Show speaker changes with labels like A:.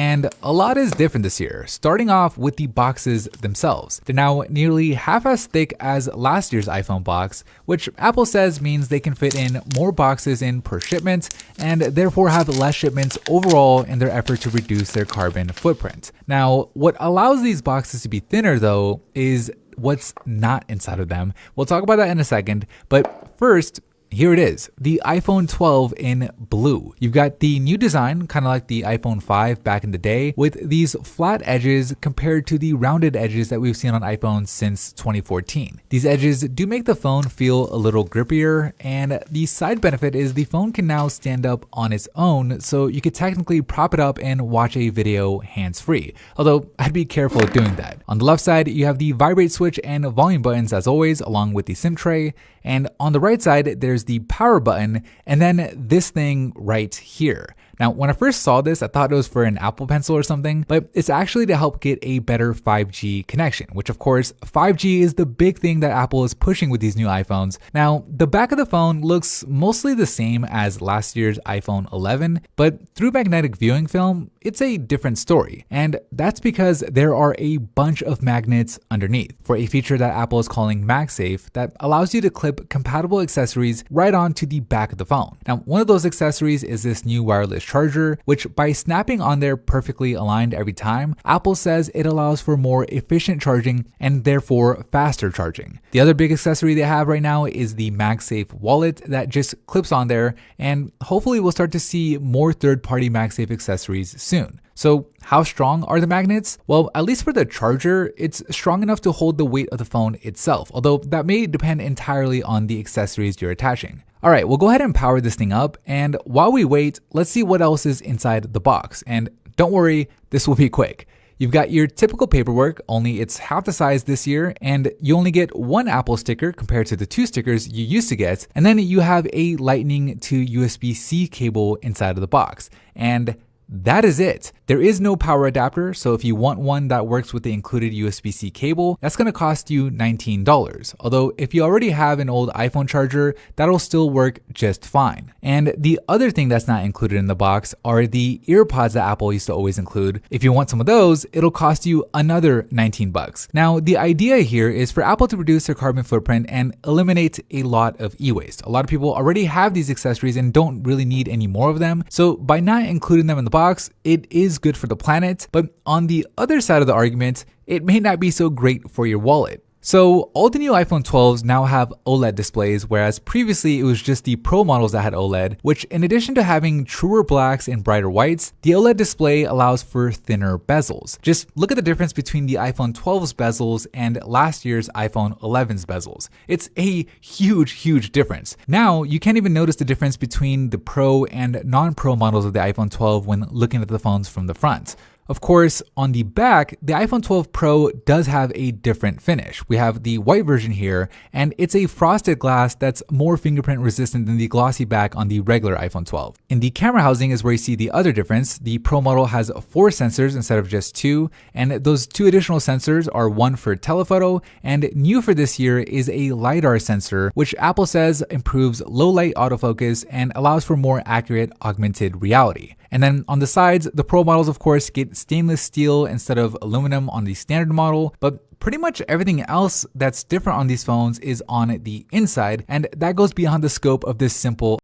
A: and a lot is different this year, starting off with the boxes themselves. They're now nearly half as thick as last year's iPhone box, which Apple says means they can fit in more boxes in per shipment and therefore have less shipments overall in their effort to reduce their carbon footprint. Now, what allows these boxes to be thinner though is what's not inside of them. We'll talk about that in a second, but first, here it is, the iPhone 12 in blue. You've got the new design, kind of like the iPhone 5 back in the day, with these flat edges compared to the rounded edges that we've seen on iPhones since 2014. These edges do make the phone feel a little grippier, and the side benefit is the phone can now stand up on its own, so you could technically prop it up and watch a video hands-free, although I'd be careful doing that. On the left side, you have the vibrate switch and volume buttons as always, along with the SIM tray, and on the right side, there's the power button, and then this thing right here. Now, when I first saw this, I thought it was for an Apple Pencil or something, but it's actually to help get a better 5G connection, which of course, 5G is the big thing that Apple is pushing with these new iPhones. Now, the back of the phone looks mostly the same as last year's iPhone 11, but through magnetic viewing film, it's a different story. And that's because there are a bunch of magnets underneath for a feature that Apple is calling MagSafe that allows you to clip compatible accessories right onto the back of the phone. Now, one of those accessories is this new wireless charger, which by snapping on there perfectly aligned every time, Apple says it allows for more efficient charging and therefore faster charging. The other big accessory they have right now is the MagSafe wallet that just clips on there, and hopefully we'll start to see more third-party MagSafe accessories soon. So how strong are the magnets? Well, at least for the charger, it's strong enough to hold the weight of the phone itself, although that may depend entirely on the accessories you're attaching. All right, we'll go ahead and power this thing up, and while we wait, let's see what else is inside the box. And don't worry, this will be quick. You've got your typical paperwork, only it's half the size this year, and you only get one Apple sticker compared to the 2 stickers you used to get, and then you have a Lightning to USB-C cable inside of the box. And that is it. There is no power adapter, so if you want one that works with the included USB-C cable, that's going to cost you $19. Although if you already have an old iPhone charger, that'll still work just fine. And the other thing that's not included in the box are the earpods that Apple used to always include. If you want some of those, it'll cost you another $19. Now, the idea here is for Apple to reduce their carbon footprint and eliminate a lot of e-waste. A lot of people already have these accessories and don't really need any more of them. So by not including them in the box, it is good for the planet, but on the other side of the argument, it may not be so great for your wallet. So all the new iPhone 12s now have OLED displays, whereas previously it was just the Pro models that had OLED, which in addition to having truer blacks and brighter whites, the OLED display allows for thinner bezels. Just look at the difference between the iPhone 12's bezels and last year's iPhone 11's bezels. It's a huge difference. Now, you can't even notice the difference between the Pro and non-Pro models of the iPhone 12 when looking at the phones from the front. Of course, on the back, the iPhone 12 Pro does have a different finish. We have the white version here, and it's a frosted glass that's more fingerprint resistant than the glossy back on the regular iPhone 12. In the camera housing is where you see the other difference. The Pro model has 4 sensors instead of just 2, and those 2 additional sensors are one for telephoto, and new for this year is a LiDAR sensor, which Apple says improves low light autofocus and allows for more accurate augmented reality. And then on the sides, the Pro models of course get stainless steel instead of aluminum on the standard model, but pretty much everything else that's different on these phones is on the inside, and that goes beyond the scope of this simple